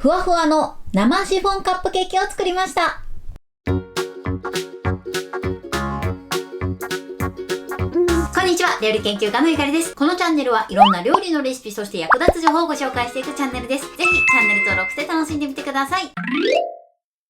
ふわふわの生シフォンカップケーキを作りました。こんにちは、料理研究家のゆかりです。このチャンネルはいろんな料理のレシピ、そして役立つ情報をご紹介していくチャンネルです。ぜひチャンネル登録して楽しんでみてください。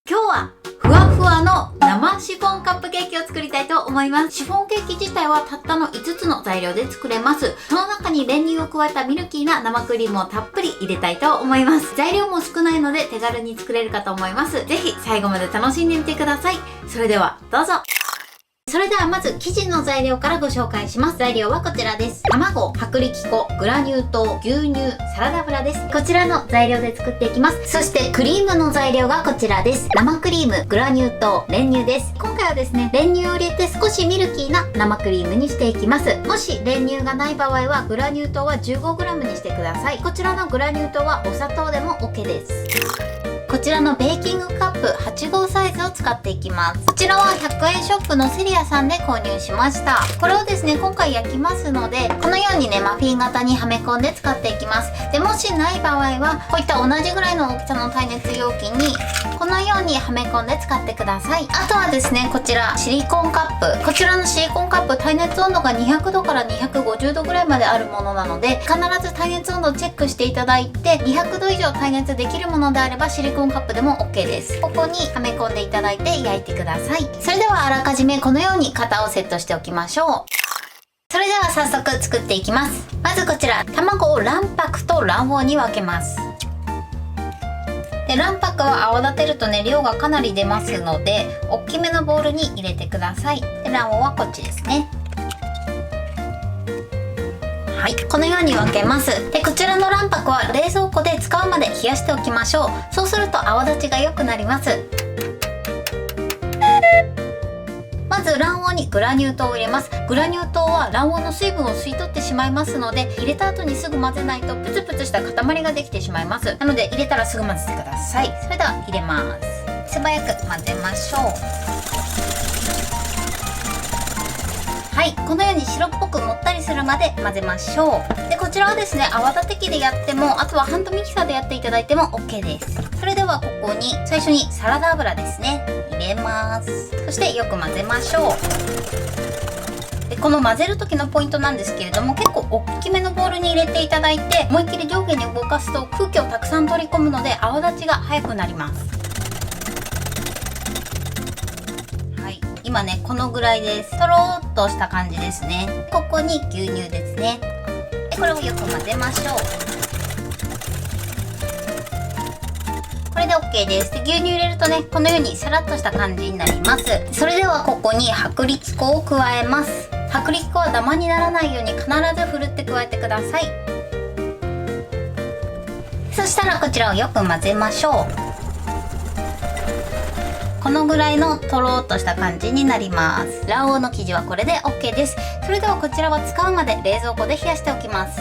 今日はふわふわの生シフォンカップケーキを作りたいと思います。シフォンケーキ自体はたったの5つの材料で作れます。その中に練乳を加えたミルキーな生クリームをたっぷり入れたいと思います。材料も少ないので手軽に作れるかと思います。ぜひ最後まで楽しんでみてください。それではどうぞ。それではまず生地の材料からご紹介します。材料はこちらです。卵、薄力粉、グラニュー糖、牛乳、サラダ油です。こちらの材料で作っていきます。そしてクリームの材料がこちらです。生クリーム、グラニュー糖、練乳です。今回はですね、練乳を入れて少しミルキーな生クリームにしていきます。もし練乳がない場合はグラニュー糖は 15g にしてください。こちらのグラニュー糖はお砂糖でも OK です。こちらのベーキングカップ8号サイズを使っていきます。こちらは100円ショップのセリアさんで購入しました。これをですね、今回焼きますので、このようにね、マフィン型にはめ込んで使っていきます。で、もしない場合は、こういった同じぐらいの大きさの耐熱容器に、このようにはめ込んで使ってください。あとはですね、こちら、シリコンカップ。こちらのシリコンカップ、耐熱温度が200度から250度ぐらいまであるものなので、必ず耐熱温度をチェックしていただいて、200度以上耐熱できるものであれば、シリコンカップでも OK です。ここにはめ込んでいただいて焼いてください。それではあらかじめこのように型をセットしておきましょう。それでは早速作っていきます。まずこちら、卵を卵白と卵黄に分けます。で、卵白は泡立てるとね、量がかなり出ますので、大きめのボウルに入れてください。で、卵黄はこっちですね。はい、このように分けます。で、こちらの卵白は冷蔵庫で使うまで冷やしておきましょう。そうすると泡立ちが良くなります。まず卵黄にグラニュー糖を入れます。グラニュー糖は卵黄の水分を吸い取ってしまいますので、入れた後にすぐ混ぜないとプツプツした塊ができてしまいます。なので入れたらすぐ混ぜてください。それでは入れます。素早く混ぜましょう。はい、このように白っぽくもったりするまで混ぜましょう。で、こちらはですね、泡立て器でやっても、あとはハンドミキサーでやっていただいても OK です。それではここに最初にサラダ油ですね、入れます。そしてよく混ぜましょう。で、この混ぜる時のポイントなんですけれども、結構大きめのボウルに入れていただいて、思いっきり上下に動かすと空気をたくさん取り込むので泡立ちが早くなります。今ね、このぐらいです。とろーっとした感じですね。ここに牛乳ですね。で、これをよく混ぜましょう。これで OK です。で、牛乳入れるとね、このようにサラッとした感じになります。それではここに薄力粉を加えます。薄力粉はダマにならないように必ずふるって加えてください。そしたらこちらをよく混ぜましょう。このぐらいのとろーっとした感じになります。卵黄の生地はこれで OK です。それではこちらは使うまで冷蔵庫で冷やしておきます。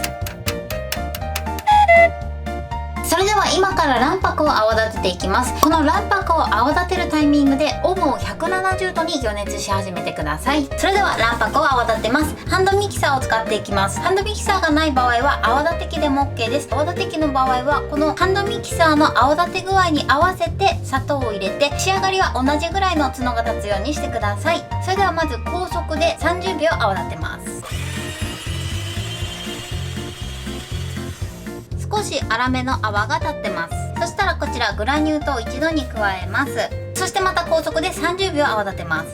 それでは今から卵白を泡立てていきます。この卵白を泡立てるタイミングでオーブンを170度に予熱し始めてください。それでは卵白を泡立てます。ハンドミキサーを使っていきます。ハンドミキサーがない場合は泡立て器でも OK です。泡立て器の場合はこのハンドミキサーの泡立て具合に合わせて砂糖を入れて、仕上がりは同じぐらいの角が立つようにしてください。それではまず高速で30秒泡立てます。少し粗めの泡が立ってます。そしたらこちらグラニュー糖を一度に加えます。そしてまた高速で30秒泡立てます。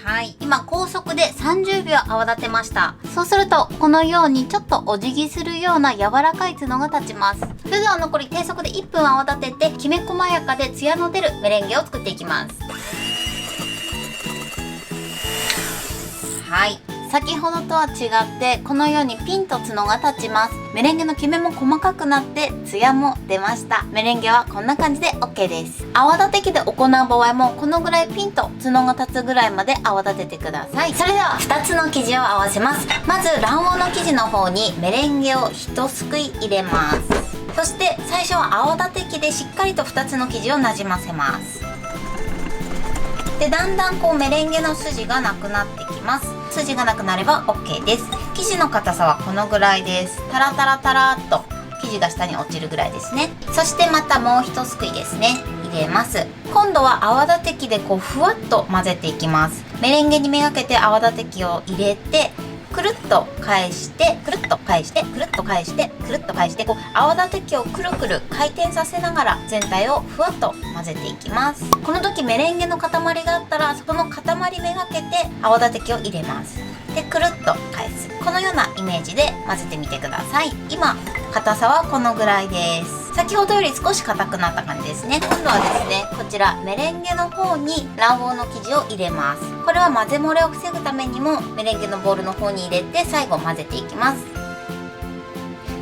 はい、今高速で30秒泡立てました。そうするとこのようにちょっとお辞儀するような柔らかい角が立ちます。それでは残り低速で1分泡立てて、きめ細やかでツヤの出るメレンゲを作っていきます。はい、先ほどとは違ってこのようにピンと角が立ちます。メレンゲのきめも細かくなってツヤも出ました。メレンゲはこんな感じで OK です。泡立て器で行う場合もこのぐらいピンと角が立つぐらいまで泡立ててください。それでは2つの生地を合わせます。まず卵黄の生地の方にメレンゲを1すくい入れます。そして最初は泡立て器でしっかりと2つの生地をなじませます。で、だんだんこうメレンゲの筋がなくなってきます。筋がなくなれば OK です。生地の硬さはこのぐらいです。タラタラタラっと生地が下に落ちるぐらいですね。そしてまたもう一すくいですね、入れます。今度は泡立て器でふわっと混ぜていきます。メレンゲにめがけて泡立て器を入れて、くるっと返して、くるっと返して、くるっと返して、くるっと返して、泡立て器をくるくる回転させながら全体をふわっと混ぜていきます。この時メレンゲの塊があったら、その塊めがけて泡立て器を入れます。で、くるっと返す。このようなイメージで混ぜてみてください。今、硬さはこのぐらいです。先ほどより少し硬くなった感じですね。今度はですね、こちらメレンゲの方に卵黄の生地を入れます。これは混ぜ漏れを防ぐためにもメレンゲのボウルの方に入れて最後混ぜていきます。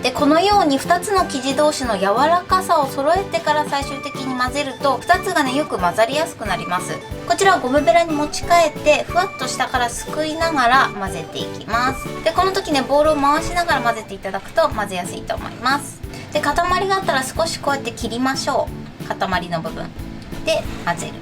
で、このように2つの生地同士の柔らかさを揃えてから最終的に混ぜると2つがね、よく混ざりやすくなります。こちらはゴムベラに持ち替えてふわっと下からすくいながら混ぜていきます。で、この時ね、ボウルを回しながら混ぜていただくと混ぜやすいと思います。で、塊があったら少しこうやって切りましょう。塊の部分で混ぜる。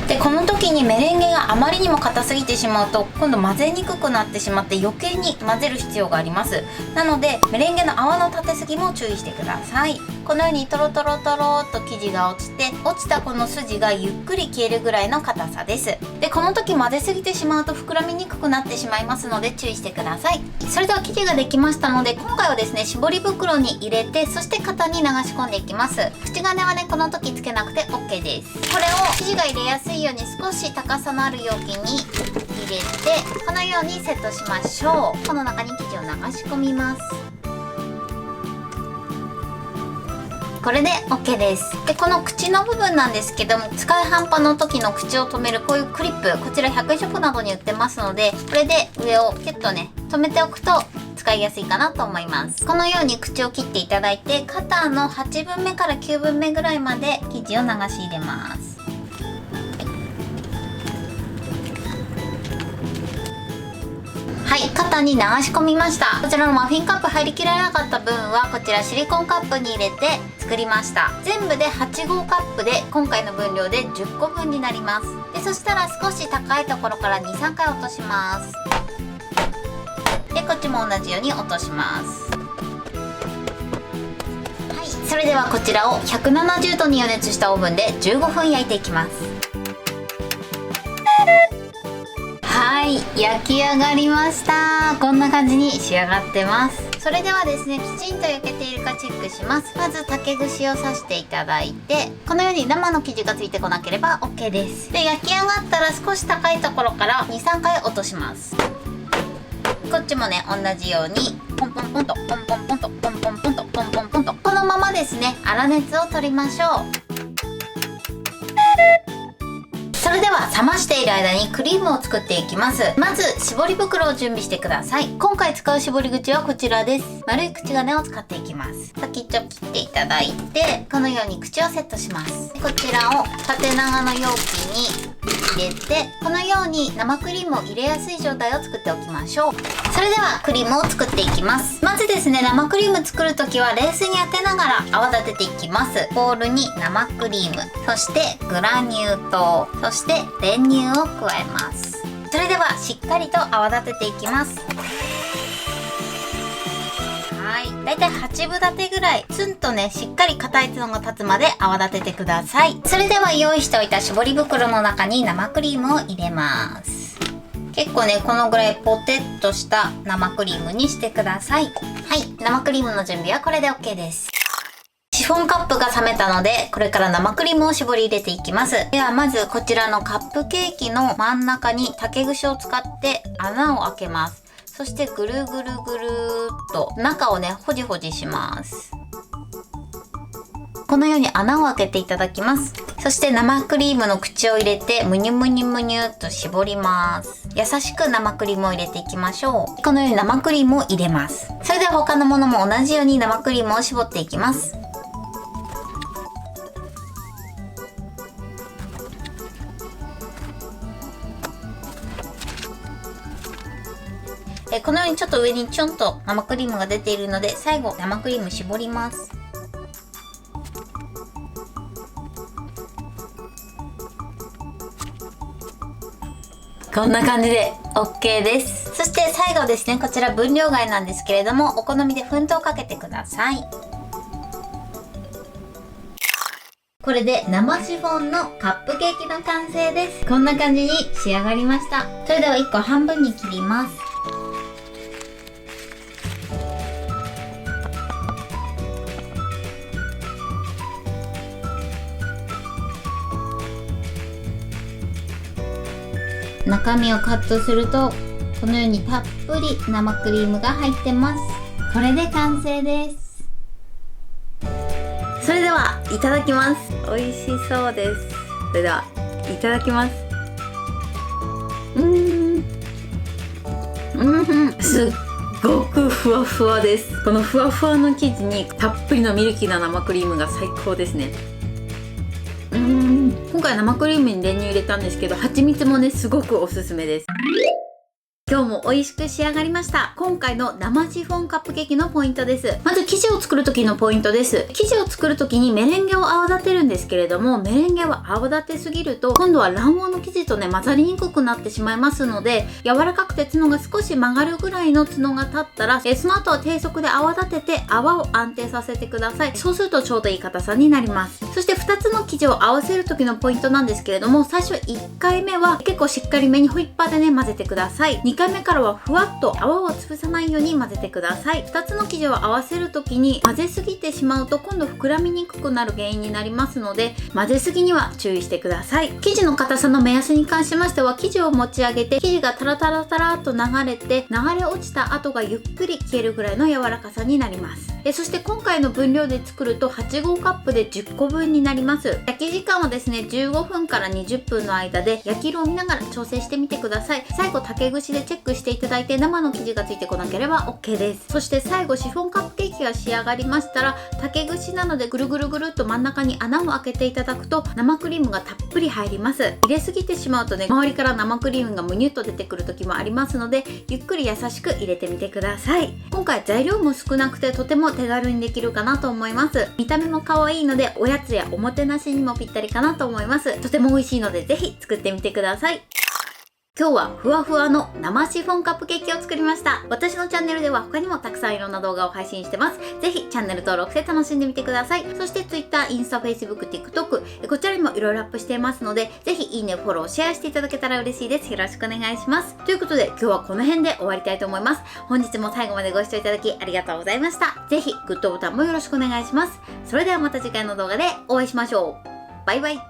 で、この時にメレンゲがあまりにも硬すぎてしまうと今度混ぜにくくなってしまって余計に混ぜる必要があります。なのでメレンゲの泡の立てすぎも注意してください。このようにトロトロトロっと生地が落ちて、落ちたこの筋がゆっくり消えるぐらいの硬さです。で、この時混ぜすぎてしまうと膨らみにくくなってしまいますので注意してください。それでは生地ができましたので、今回はですね、絞り袋に入れて、そして型に流し込んでいきます。口金はね、この時つけなくて OK です。これを生地が入れやすいように少し高さのある容器に入れて、このようにセットしましょう。この中に生地を流し込みます。これで OK です。で、この口の部分なんですけども、使い半端の時の口を止めるこういうクリップ、こちら100円ショップなどに売ってますので、これで上をキュッとね、止めておくと使いやすいかなと思います。このように口を切っていただいて、肩の8分目から9分目ぐらいまで生地を流し入れます。はい、肩に流し込みました。こちらのマフィンカップ入りきらなかった分はこちらシリコンカップに入れて作りました。全部で8号カップで今回の分量で10個分になります。で、そしたら少し高いところから 2,3 回落とします。で、こっちも同じように落とします。はい、それではこちらを170度に予熱したオーブンで15分焼いていきます。はい、焼き上がりました。こんな感じに仕上がってます。それではですね、きちんと焼けているかチェックします。まず竹串を刺していただいて、このように生の生地がついてこなければ OK です。で、焼き上がったら少し高いところから 2,3 回落とします。こっちもね、同じようにポンポンポンとポンポンポンとポンポンポンとポンポンポンと、このままですね、粗熱を取りましょう。それでは冷ましている間にクリームを作っていきます。まず絞り袋を準備してください。今回使う絞り口はこちらです。丸い口金を使っていきます。先っちょ切っていただいて、このように口をセットします。こちらを縦長の容器に入れて、このように生クリームを入れやすい状態を作っておきましょう。それではクリームを作っていきます。まずですね、生クリーム作るときは冷水に当てながら泡立てていきます。ボウルに生クリーム、そしてグラニュー糖、そして練乳を加えます。それではしっかりと泡立てていきます。はい、だいたい8分立てぐらいツンとね、しっかり硬いのが立つまで泡立ててください。それでは用意しておいた絞り袋の中に生クリームを入れます。結構ね、このぐらいポテッとした生クリームにしてください。はい、生クリームの準備はこれで OK です。シフォンカップが冷めたので、これから生クリームを絞り入れていきます。ではまずこちらのカップケーキの真ん中に竹串を使って穴を開けます。そしてぐるぐるぐるーっと中をね、ほじほじします。このように穴を開けていただきます。そして生クリームの口を入れてむにゅむにゅむにゅっと絞ります。優しく生クリームを入れていきましょう。このように生クリームを入れます。それでは他のものも同じように生クリームを絞っていきます。このようにちょっと上にちょんと生クリームが出ているので、最後生クリーム絞ります。こんな感じで OK です。そして最後ですね、こちら分量外なんですけれども、お好みで粉糖をかけてください。これで生シフォンのカップケーキの完成です。こんな感じに仕上がりました。それでは1個半分に切ります。中身をカットするとこのようにたっぷり生クリームが入ってます。これで完成です。それではいただきます。美味しそうです。それではいただきます。すっごくふわふわです。このふわふわの生地にたっぷりのミルキーな生クリームが最高ですね。今回生クリームに練乳入れたんですけど、蜂蜜もねすごくおすすめです。今日も美味しく仕上がりました。今回の生シフォンカップケーキのポイントです。まず生地を作る時のポイントです。生地を作る時にメレンゲを泡立てるんですけれども、メレンゲは泡立てすぎると今度は卵黄の生地とね混ざりにくくなってしまいますので、柔らかくて角が少し曲がるぐらいの角が立ったらその後は低速で泡立てて泡を安定させてください。そうするとちょうどいい硬さになります。そして2つの生地を合わせる時のポイントなんですけれども、最初1回目は結構しっかりめにホイッパーでね混ぜてください。2回目からはふわっと泡を潰さないように混ぜてください。2つの生地を合わせる時に混ぜすぎてしまうと今度膨らみにくくなる原因になりますので、混ぜすぎには注意してください。生地の硬さの目安に関しましては、生地を持ち上げて生地がタラタラタラっと流れて流れ落ちた後がゆっくり消えるぐらいの柔らかさになります。そして今回の分量で作ると8号カップで10個分になります。焼き時間はですね15分から20分の間で焼き色を見ながら調整してみてください。最後竹串でチェックしていただいて生の生地がついてこなければ OK です。そして最後シフォンカップケーキが仕上がりましたら、竹串なのでぐるぐるぐるっと真ん中に穴を開けていただくと生クリームがたっぷり入ります。入れすぎてしまうとね周りから生クリームがむにゅっと出てくる時もありますので、ゆっくり優しく入れてみてください。今回材料も少なくてとても手軽にできるかなと思います。見た目も可愛いのでおやつやおもてなしにもぴったりかなと思います。とても美味しいのでぜひ作ってみてください。今日はふわふわの生シフォンカップケーキを作りました。私のチャンネルでは他にもたくさんいろんな動画を配信してます。ぜひチャンネル登録して楽しんでみてください。そして Twitter、インスタ、Facebook、TikTok こちらにもいろいろアップしていますので、ぜひいいね、フォロー、シェアしていただけたら嬉しいです。よろしくお願いします。ということで今日はこの辺で終わりたいと思います。本日も最後までご視聴いただきありがとうございました。ぜひグッドボタンもよろしくお願いします。それではまた次回の動画でお会いしましょう。バイバイ。